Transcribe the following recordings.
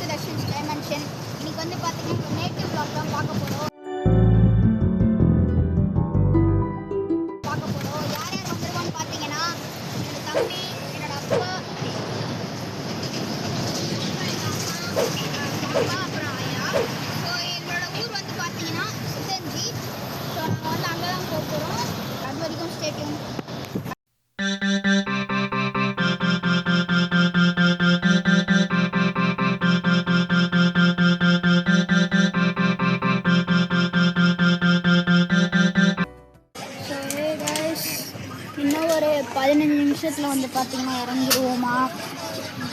To darshans dimension. இன்னைக்கு வந்து பார்த்தீங்கன்னா நேட்டிவ் வ்ளாக் தான் பார்க்க போகிறோம். யார் யார் வந்துருவான்னு பார்த்தீங்கன்னா என்னோட தம்பி, என்னோட அப்பா, அப்புறம் ஐயா. ஸோ எங்களோட ஊர் வந்து பார்த்தீங்கன்னா சித்தஞ்சி. ஸோ நாங்கள் வந்து அங்கே தான் போக போகிறோம். அது வரைக்கும் ஸ்டே டியூன். இன்னும் ஒரு 15 நிமிஷத்தில் வந்து பார்த்தீங்கன்னா இறங்கிடுவோமா.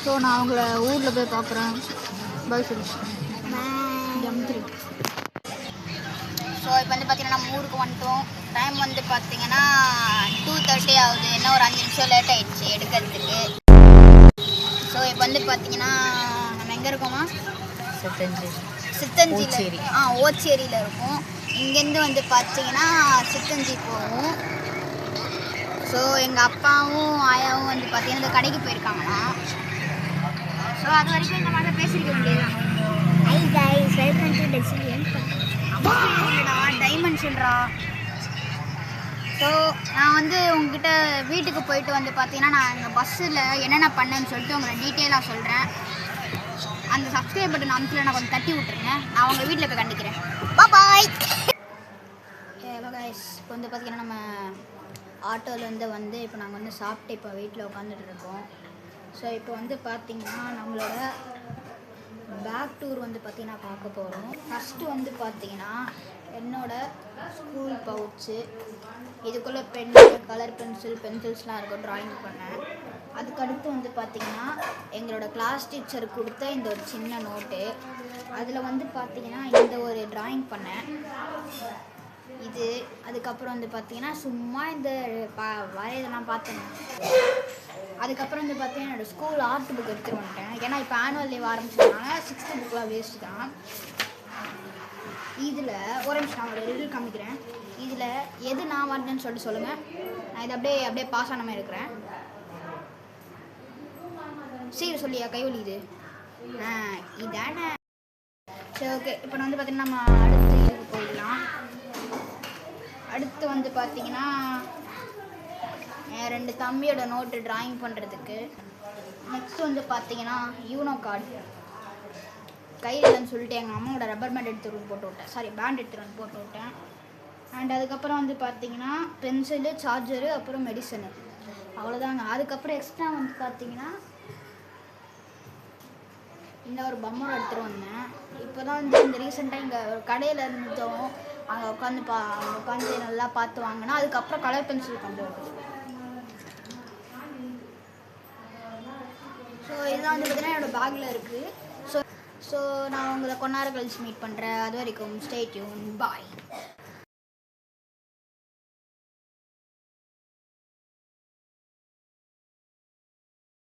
ஸோ நான் அவங்கள ஊரில் போய் பார்க்குறேன். பாய் சொல்லி ஜம்த்ரி. ஸோ இப்போ வந்து பார்த்தீங்கன்னா நம்ம ஊருக்கு வந்துட்டோம். டைம் வந்து பார்த்தீங்கன்னா 2:30 ஆகுது. இன்னும் ஒரு 5 நிமிஷம் லேட் ஆகிடுச்சு எடுக்கிறதுக்கு. ஸோ இப்போ வந்து பார்த்தீங்கன்னா நம்ம எங்கே இருக்கோமா? சித்தஞ்சியில். ஓச்சேரியில் இருக்கும். இங்கேருந்து வந்து பார்த்தீங்கன்னா சித்தஞ்சி போகும். ஸோ எங்கள் அப்பாவும் ஆயாவும் வந்து பார்த்தீங்கன்னா இந்த கடைக்கு போயிருக்காங்களாம். ஸோ அது வரைக்கும் இந்த மாதிரி பேசியிருக்க வேண்டியதுதான். டைமென்ஷன்ரா. ஸோ நான் வந்து உங்ககிட்ட வீட்டுக்கு போயிட்டு வந்து பார்த்தீங்கன்னா நான் எங்கள் பஸ்ஸில் என்னென்ன பண்ணேன்னு சொல்லிட்டு உங்களை டீட்டெயிலாக சொல்கிறேன். அந்த சப்ஸ்கிரைப் பட்டன் அமுத்துல நான் கொஞ்சம் தட்டி விட்டுருங்க. நான் உங்கள் வீட்டில் போய் கண்டிக்கிறேன். பாய். ஹலோ கைஸ், இப்போ வந்து பார்த்தீங்கன்னா நம்ம ஆட்டோலேருந்து வந்து இப்போ நாங்கள் வந்து சாப்பிட்டு இப்போ வீட்டில் உட்காந்துட்டு இருக்கோம். ஸோ இப்போ வந்து பார்த்திங்கன்னா நம்மளோட பேக் டூர் வந்து பார்த்திங்கன்னா பார்க்க போகிறோம். ஃபஸ்ட்டு வந்து பார்த்திங்கன்னா என்னோடய ஸ்கூல் பவுச்சு, இதுக்குள்ளே பென், கலர் பென்சில்ஸ்லாம் இருக்கும், ட்ராயிங் பண்ணேன். அதுக்கடுத்து வந்து பார்த்திங்கன்னா எங்களோட கிளாஸ் டீச்சர் கொடுத்த இந்த ஒரு சின்ன நோட்டு, அதில் வந்து பார்த்திங்கன்னா இந்த ஒரு ட்ராயிங் பண்ணேன் இது. அதுக்கப்புறம் வந்து பார்த்தீங்கன்னா சும்மா இந்த வரையதெல்லாம் பார்த்தேன். அதுக்கப்புறம் வந்து பார்த்தீங்கன்னா என்னோடய ஸ்கூல் ஆர்ட் புக் எடுத்துகிட்டு வந்துட்டேன். ஏன்னா இப்போ ஆனுவல் லீவ் ஆரம்பிச்சிருந்தாங்க. 6th புக்கெலாம் வேஸ்ட்டு தான். இதில் ஒரு நிமிஷம் நான் ஒரு ரிசல்ட் காமிக்கிறேன். இதில் எது நான் வரணுன்னு சொல்லிட்டு சொல்லுங்கள். நான் இதை அப்படியே பாஸ் ஆன மாதிரி இருக்கிறேன். சீக்கிரம் சொல்லியா, கைவலி இது. இதானே. சரி, ஓகே. இப்போ நான் வந்து பார்த்தீங்கன்னா நம்ம அடுத்து இதுக்கு போயிடலாம். அடுத்து வந்து பார்த்தீங்கன்னா என் 2 தம்பியோட நோட்டு ட்ராயிங் பண்ணுறதுக்கு. நெக்ஸ்ட் வந்து பார்த்தீங்கன்னா யூனோ கார்டு கையில் இல்லைன்னு சொல்லிட்டு எங்கள் அம்மாவோட ரப்பர் பேண்ட் எடுத்துகிட்டு வந்து போட்டு விட்டேன். பேண்ட் எடுத்துகிட்டு வந்து போட்டு விட்டேன். அண்ட் அதுக்கப்புறம் வந்து பார்த்தீங்கன்னா பென்சிலு, சார்ஜரு, அப்புறம் மெடிசனு, அவ்வளோதாங்க. அதுக்கப்புறம் எக்ஸ்ட்ரா வந்து பார்த்தீங்கன்னா இந்த ஒரு பொம்மை எடுத்துகிட்டு வந்தேன். இப்போ தான் வந்து இந்த ரீசெண்டாக இங்கே ஒரு கடையில் இருந்தோம். அங்கே உட்காந்து நல்லா பார்த்து வாங்கினா. அதுக்கப்புறம் கலர் பென்சில் கொண்டு வருது. ஸோ இதெல்லாம் வந்து பார்த்தீங்கன்னா என்னோடய பேக்கில் இருக்குது. ஸோ நான் உங்களை கொஞ்ச நேரம் கழிச்சு மீட் பண்ணுறேன். அது வரைக்கும் ஸ்டே டியூன். பாய்.